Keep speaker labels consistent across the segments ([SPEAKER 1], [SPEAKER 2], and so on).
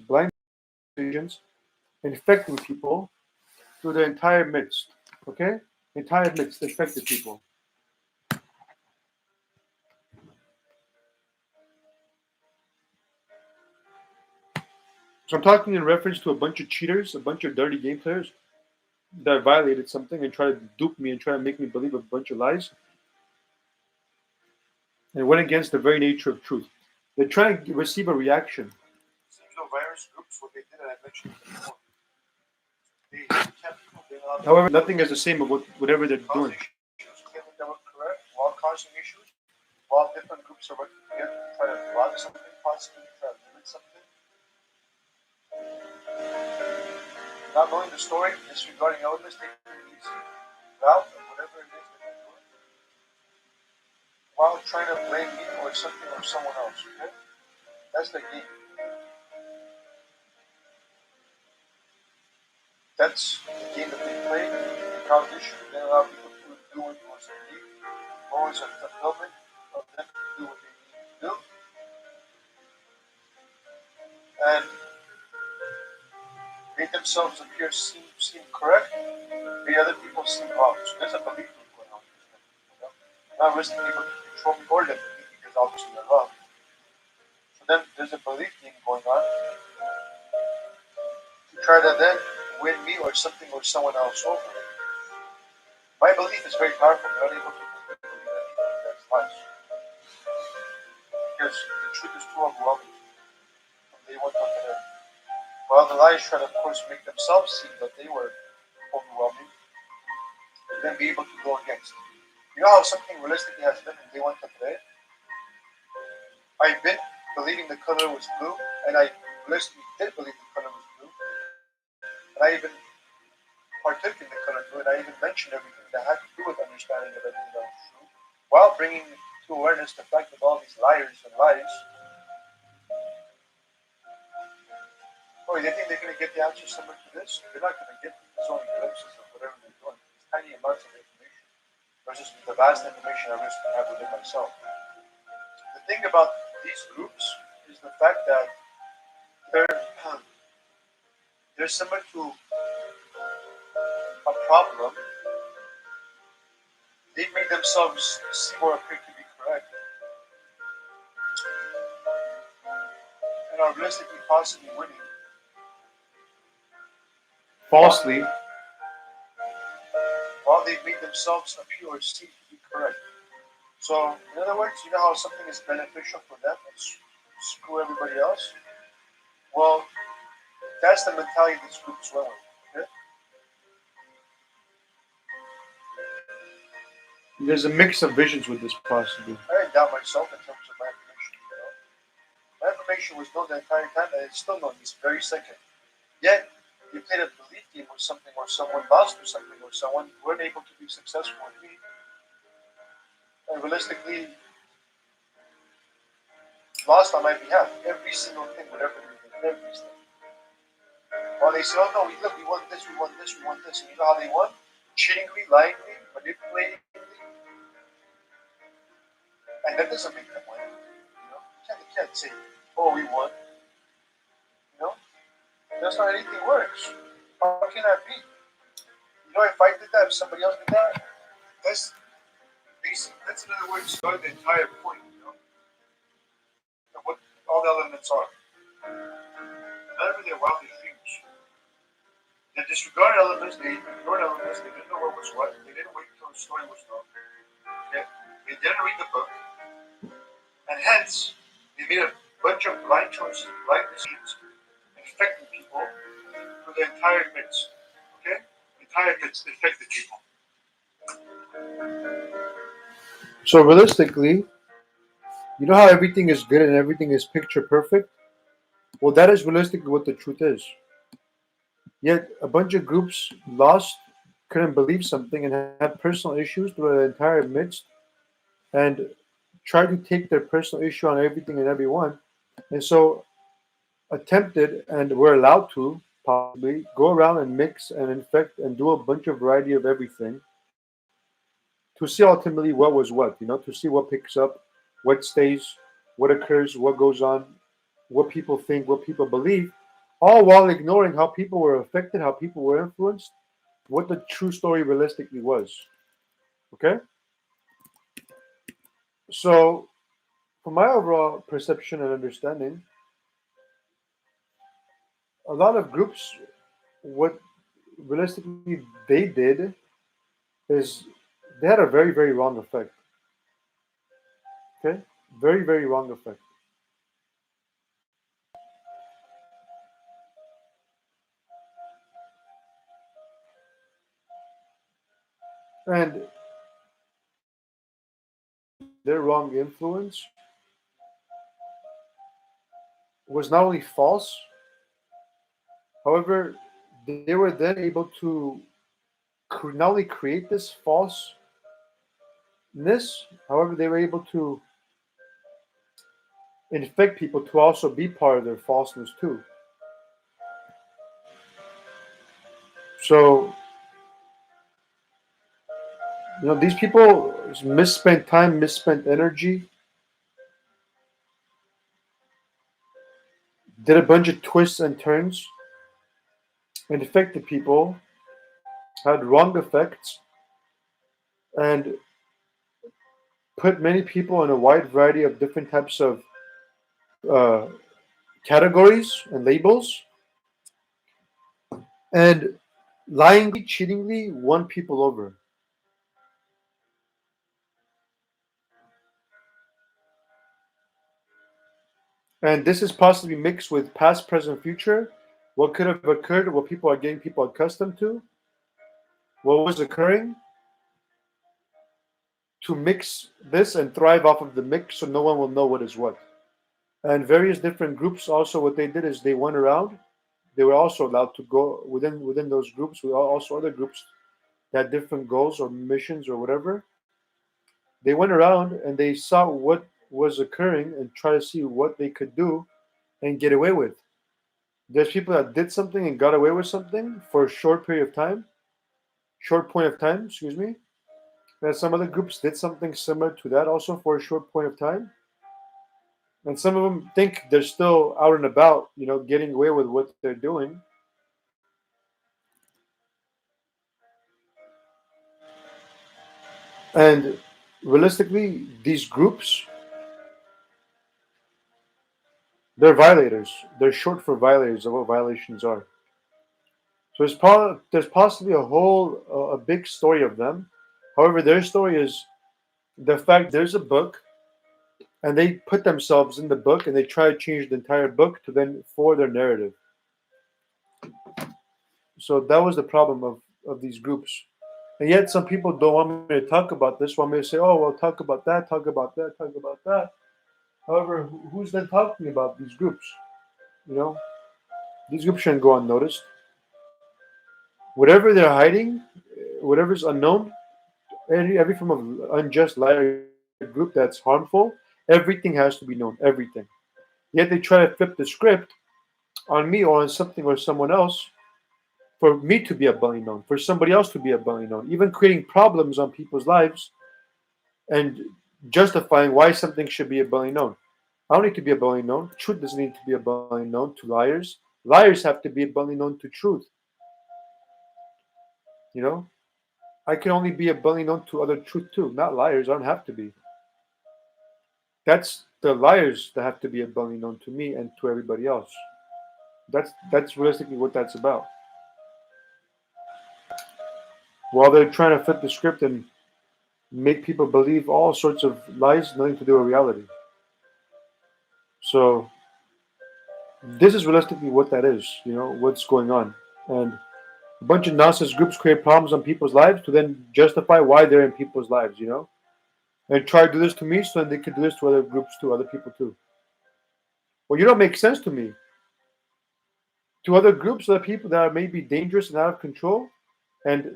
[SPEAKER 1] blind decisions, infecting people through the entire midst. Okay? Entire midst infected people. So I'm talking in reference to a bunch of cheaters, a bunch of dirty game players that violated something and try to dupe me and try to make me believe a bunch of lies and went against the very nature of truth. They're trying to receive a reaction. Virus groups, what they did, and I mentioned before. However, nothing is the same of whatever they're doing. Claiming they were correct while causing issues, while different groups are working together to try to block something, possibly try to limit something. Not knowing the story, disregarding elements, taking the easy route of whatever it is that they're doing, while trying to blame me or something or someone else. Okay? That's the game. That's the game that they play. The competition. They allow people to do what they need. Always a fulfillment of them to do what they need to do. And make themselves appear seem correct. The other people seem wrong. So there's a belief thing going on. Not risking people to control me or let me because obviously they're wrong. So then there's a belief thing going on to try to then win me or something or someone else over. My belief is very powerful. I'm not able to believe anything that's lies. Because the truth is too overwhelming from day one to today. While the lies try to, of course, make themselves seem that they were overwhelming, and then be able to go against. You know how something realistically has been from day one to today? I've been believing the color was blue, and I realistically did believe the color was blue. And I even partook in the color blue, and I even mentioned everything that had to do with understanding of everything that was true, while bringing to awareness the fact of all these liars and lies. Oh, they think they're going to get the answer similar to this? They're not going to get these only glimpses of whatever they're doing. It's tiny amounts of information versus the vast information I wish to have within myself. The thing about these groups is the fact that they're similar to a problem. They made themselves seem or appear to be correct and are realistically possibly winning. Falsely, while they've made themselves appear or seem to be correct. So, in other words, you know how something is beneficial for them and screw everybody else? Well, that's the mentality this group is running with. Okay? There's a mix of visions with this possibly. I didn't doubt myself in terms of my information. My information was known the entire time, and it's still known this very second. Yet, you played a belief game with something or someone, lost or something or someone, weren't able to be successful with me. And realistically, lost on my behalf. Every single thing, whatever they did, everything. While they say, oh no, look, we won this, we won this, we won this. And you know how they won? Cheatingly, lyingly, manipulatingly. And that doesn't make them win. You can't say, oh, we won. That's not how anything works. How can that be? If I did that, if somebody else did that, that's basic. That's in other words, the entire point, of what all the elements are. None of their wildest dreams. They disregarded elements, they ignored elements, they didn't know what was what, they didn't wait until the story was known. Okay? They didn't read the book, and hence, they made a bunch of blind choices, blind decisions, infecting people for the entire midst. Okay? The entire midst infected people. So realistically, you know how everything is good and everything is picture perfect? Well, that is realistically what the truth is. Yet a bunch of groups lost, couldn't believe something, and had personal issues through the entire midst, and tried to take their personal issue on everything and everyone, and so attempted and were allowed to possibly go around and mix and infect and do a bunch of variety of everything to see ultimately what was what, to see what picks up, what stays, what occurs, what goes on,
[SPEAKER 2] what people think, what people believe, all while ignoring how people were affected, how people were influenced, what the true story realistically was. Okay? So, from my overall perception and understanding, a lot of groups, what realistically they did is they had a very, very wrong effect. Okay? Very, very wrong effect. And their wrong influence was not only false, however, they were then able to not only create this falseness, however, they were able to infect people to also be part of their falseness too. So, these people misspent time, misspent energy, did a bunch of twists and turns, and affected people, had wrong effects, and put many people in a wide variety of different types of uh, categories and labels, and lyingly, cheatingly won people over. And this is possibly mixed with past, present, future, what could have occurred, what people are getting people accustomed to, what was occurring, to mix this and thrive off of the mix so no one will know what is what. And various different groups also what they did is they went around. They were also allowed to go within those groups, with also other groups that had different goals or missions or whatever. They went around and they saw what was occurring and try to see what they could do and get away with. There's people that did something and got away with something for a short period of time, short point of time, excuse me. And some other groups did something similar to that also for a short point of time. And some of them think they're still out and about, getting away with what they're doing. And realistically, these groups, they're violators. They're short for violators of what violations are. So there's possibly a big story of them. However, their story is the fact there's a book and they put themselves in the book and they try to change the entire book to then for their narrative. So that was the problem of these groups. And yet some people don't want me to talk about this, want me to say, oh well, talk about that, talk about that, talk about that. However, who's then talking about these groups? You know, these groups shouldn't go unnoticed. Whatever they're hiding, whatever's unknown, every form of unjust liar group that's harmful, everything has to be known, everything. Yet they try to flip the script on me or on something or someone else for me to be abundantly known, for somebody else to be abundantly known, even creating problems on people's lives and justifying why something should be abundantly known. I don't need to be abundantly known. Truth doesn't need to be abundantly known to liars. Liars have to be abundantly known to truth. You know, I can only be abundantly known to other truth too, not liars. I don't have to be. That's the liars that have to be abundantly known to me and to everybody else. That's realistically what that's about. While they're trying to flip the script and make people believe all sorts of lies, nothing to do with reality. So this is realistically what that is. What's going on, and a bunch of nonsense groups create problems on people's lives to then justify why they're in people's lives. And try to do this to me so then they can do this to other groups too, other people too. Well, you don't make sense to me. To other groups, other people that are maybe dangerous and out of control, and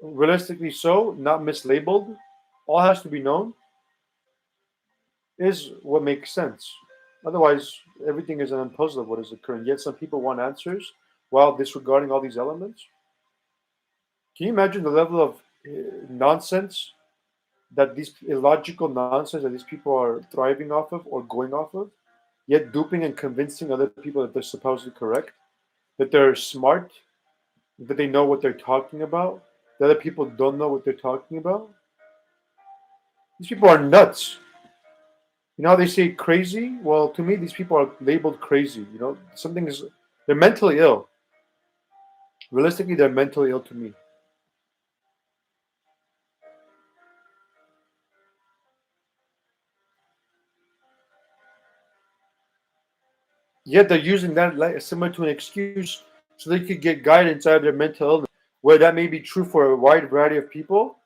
[SPEAKER 2] realistically so, not mislabeled, all has to be known, is what makes sense. Otherwise, everything is an puzzle of what is occurring. Yet some people want answers while disregarding all these elements. Can you imagine the level of nonsense that these illogical nonsense that these people are thriving off of or going off of? yet duping and convincing other people that they're supposedly correct, that they're smart, that they know what they're talking about, that other people don't know what they're talking about. These people are nuts. You know how they say crazy? Well, to me, these people are labeled crazy. You know, something is, they're mentally ill. Realistically, they're mentally ill to me. Yet they're using that like similar to an excuse so they could get guidance out of their mental illness, where that may be true for a wide variety of people.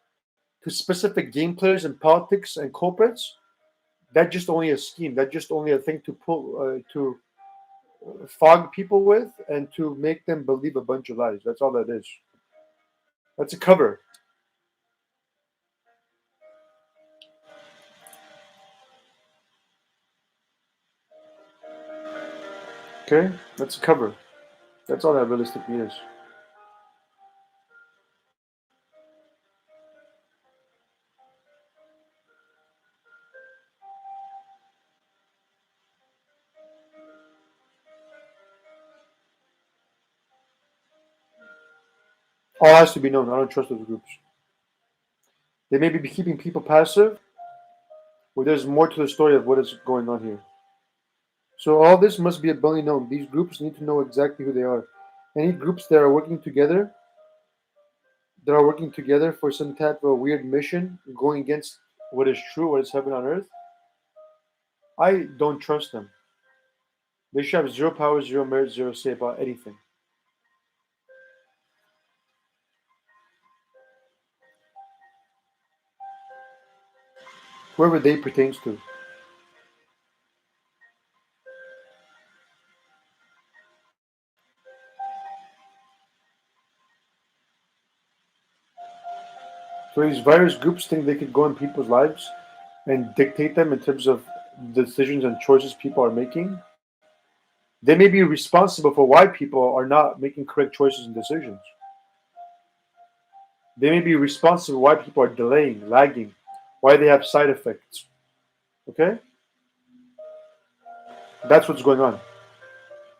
[SPEAKER 2] To specific game players and politics and culprits, that's just only a scheme. That's just only a thing to pull to fog people with and to make them believe a bunch of lies. That's all that is. That's a cover. Okay, that's a cover. That's all that realistically is. All has to be known. I don't trust those groups. They may be keeping people passive, or there's more to the story of what is going on here. So all this must be abundantly known. These groups need to know exactly who they are. Any groups that are working together for some type of weird mission, going against what is true, what is heaven on earth, I don't trust them. They should have zero power, zero merit, zero say about anything. Whoever they pertains to. So these virus groups think they could go in people's lives and dictate them in terms of the decisions and choices people are making. They may be responsible for why people are not making correct choices and decisions. They may be responsible why people are delaying, lagging, why they have side effects. Okay? That's what's going on.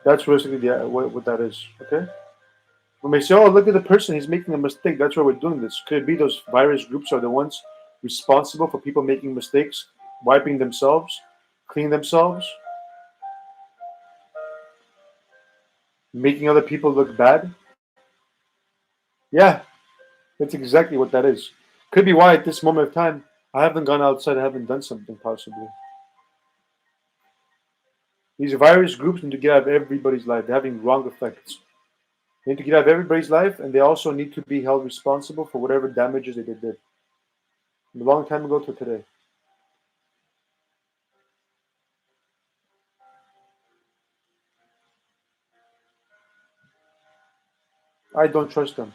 [SPEAKER 2] That's realistically what that is. Okay? When they say, oh, look at the person, he's making a mistake, that's why we're doing this. Could it be those virus groups are the ones responsible for people making mistakes, wiping themselves, cleaning themselves, making other people look bad? Yeah, that's exactly what that is. Could be why at this moment of time I haven't gone outside, I haven't done something possibly. These virus groups need to get out of everybody's life. They're having wrong effects. They need to get out of everybody's life, and they also need to be held responsible for whatever damages they did a long time ago to today. I don't trust them.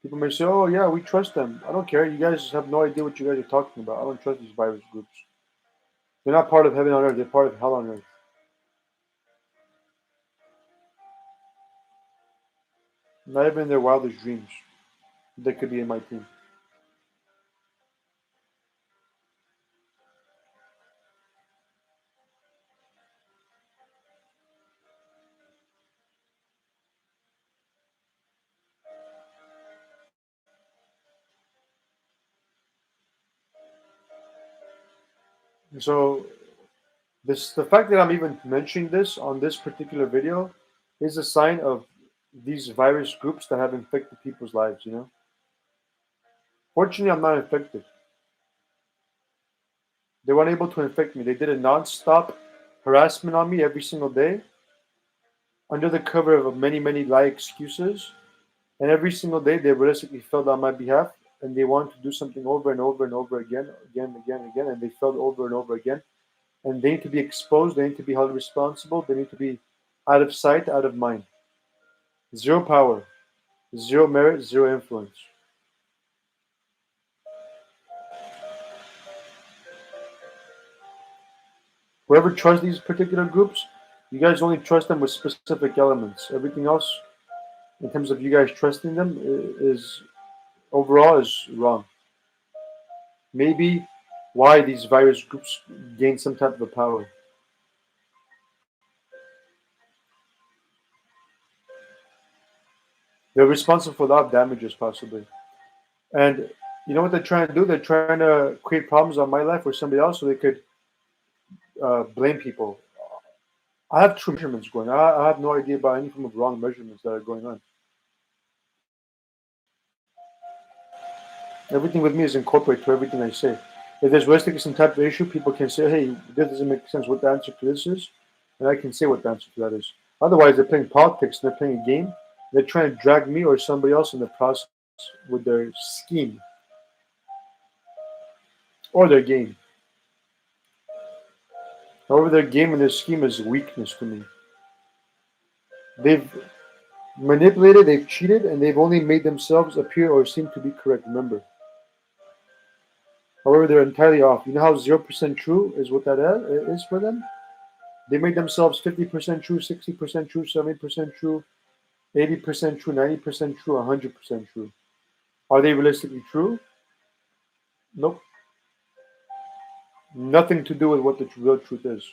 [SPEAKER 2] People may say, "Oh yeah, we trust them." I don't care. You guys have no idea what you guys are talking about. I don't trust these virus groups. They're not part of heaven on earth. They're part of hell on earth. Not even in their wildest dreams, they could be in my team. So the fact that I'm even mentioning this on this particular video is a sign of these virus groups that have infected people's lives. You know. Fortunately, I'm not infected. They weren't able to infect me. They did a non-stop harassment on me every single day under the cover of many, many lie excuses. And every single day they realistically failed on my behalf and they wanted to do something over and over and over again, again, and they failed over and over again. And they need to be exposed, they need to be held responsible, they need to be out of sight, out of mind. Zero power, zero merit, zero influence. Whoever trusts these particular groups, you guys only trust them with specific elements. Everything else, in terms of you guys trusting them, is overall is wrong. maybe why these virus groups gain some type of a power. They're responsible for a lot of damages, possibly. And you know what they're trying to do? They're trying to create problems on my life or somebody else so they could blame people. I have true measurements going on. I have no idea about any form of wrong measurements that are going on. Everything with me is incorporated to everything I say. If there's realistically some type of issue, people can say, hey, this doesn't make sense what the answer to this is. And I can say what the answer to that is. Otherwise, they're playing politics and they're playing a game. They're trying to drag me or somebody else in the process with their scheme or their game. However, their game and their scheme is weakness to me. They've manipulated, they've cheated, and they've only made themselves appear or seem to be correct. Remember. However, they're entirely off. You know how 0% true is what that is for them? They made themselves 50% true, 60% true, 70% true, 80% true, 90% true, 100% true. Are they realistically true? Nope. Nothing to do with what the real truth is.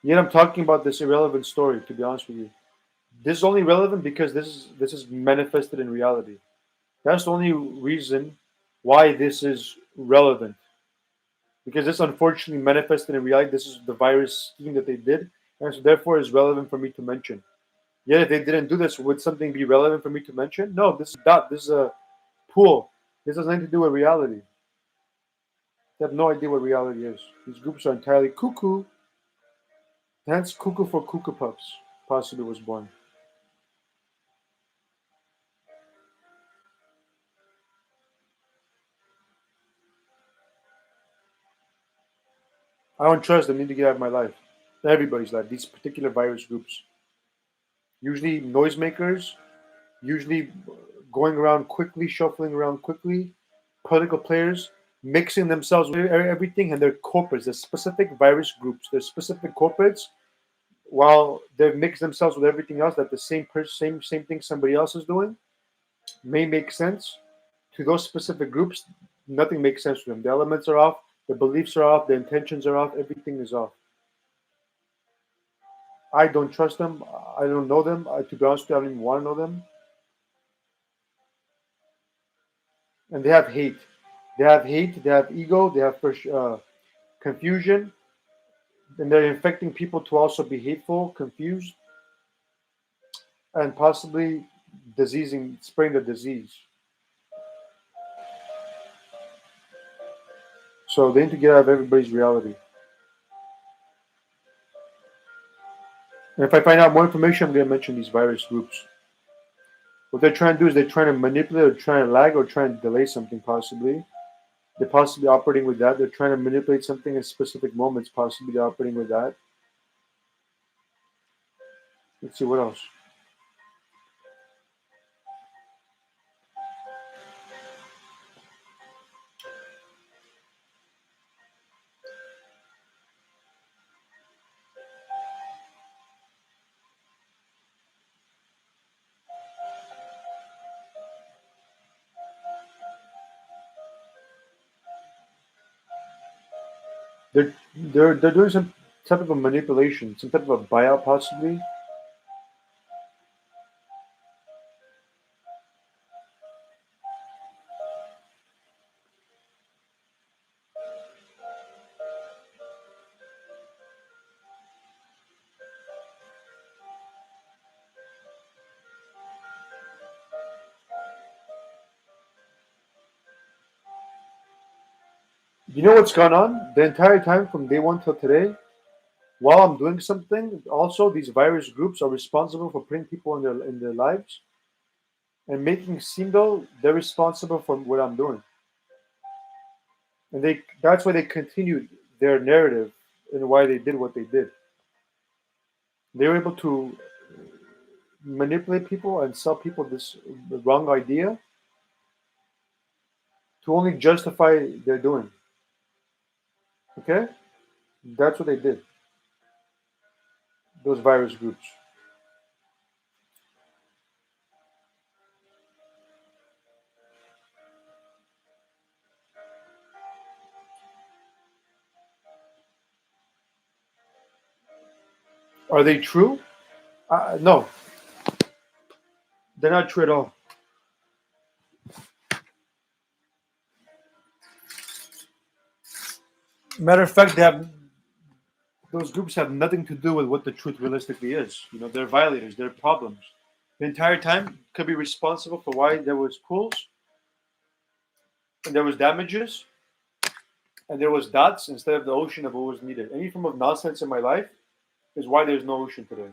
[SPEAKER 2] Yet I'm talking about this irrelevant story, to be honest with you. This is only relevant because this is manifested in reality. That's the only reason why this is relevant. Because this unfortunately manifested in reality. This is the virus scheme that they did, and so therefore is relevant for me to mention. Yet if they didn't do this, would something be relevant for me to mention? No, this is dot. This is a pool. This has nothing to do with reality. They have no idea what reality is. These groups are entirely cuckoo. Hence, cuckoo for cuckoo puffs possibly was born. I don't trust them. Need to get out of my life. Everybody's life. These particular virus groups, usually noisemakers, usually going around quickly, shuffling around quickly, political players, mixing themselves with everything, and they're corporates. They're specific virus groups. They're specific corporates. While they mix themselves with everything else, that the same thing somebody else is doing may make sense to those specific groups. Nothing makes sense to them. The elements are off. The beliefs are off. The intentions are off. Everything is off. I don't trust them. I don't know them. To be honest with you, I don't even want to know them. And they have hate. They have hate. They have ego. They have confusion, and they're infecting people to also be hateful, confused, and possibly spreading the disease. So they need to get out of everybody's reality. And if I find out more information, I'm going to mention these virus groups. What they're trying to do is they're trying to manipulate or trying to lag or trying to delay something possibly. They're possibly operating with that. They're trying to manipulate something at specific moments, possibly they're operating with that. Let's see what else. They're doing some type of a manipulation, some type of a buyout possibly. You know what's gone on the entire time from day one till today? While I'm doing something, also these virus groups are responsible for putting people in their lives and making it seem though they're responsible for what I'm doing. And that's why they continued their narrative and why they did what they did. They were able to manipulate people and sell people this wrong idea to only justify their doing. Okay? That's what they did. Those virus groups. Are they true? No, they're not true at all. Matter of fact, those groups have nothing to do with what the truth realistically is. You know, they're violators. They're problems. The entire time could be responsible for why there was pools and there was damages and there was dots instead of the ocean of what was needed. Any form of nonsense in my life is why there's no ocean today.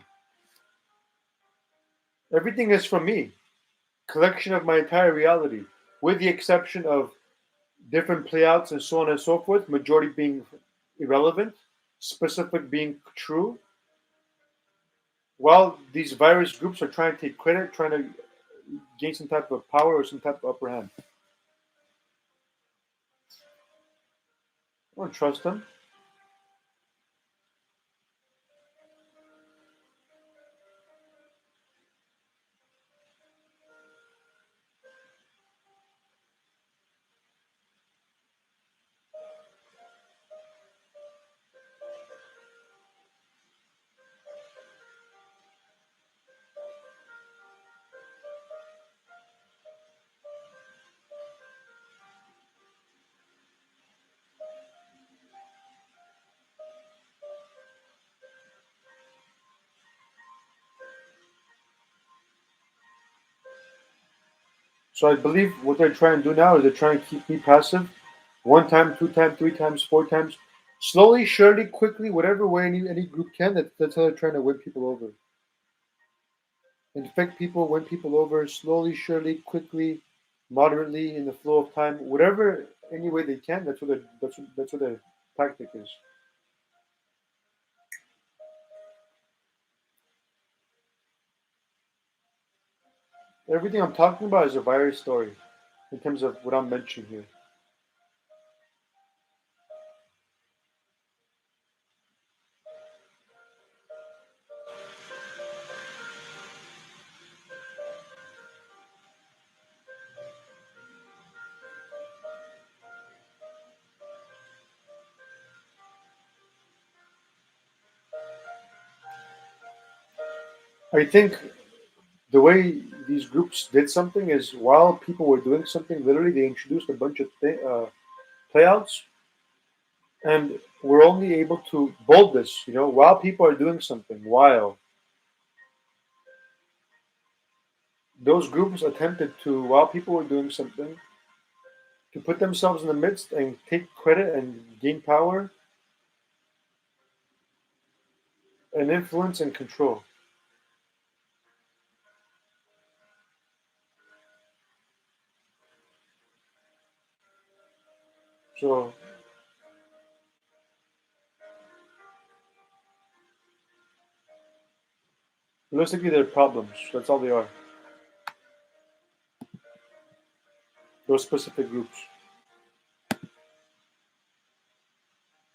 [SPEAKER 2] Everything is from me, collection of my entire reality, with the exception of different playouts and so on and so forth, majority being irrelevant, specific being true, while these virus groups are trying to take credit, trying to gain some type of power or some type of upper hand. I don't trust them. So I believe what they're trying to do now is they're trying to keep me passive, one time, two times, three times, four times, slowly, surely, quickly, whatever way any group can. That's how they're trying to win people over. Infect people, win people over, slowly, surely, quickly, moderately, in the flow of time, whatever any way they can. That's what their tactic is. Everything I'm talking about is a virus story, in terms of what I'm mentioning here. I think the way these groups did something is while people were doing something, literally they introduced a bunch of playouts, and we're only able to bold this, while people are doing something, while those groups attempted to, while people were doing something, to put themselves in the midst and take credit and gain power and influence and control. So realistically, they're problems. That's all they are. Those specific groups.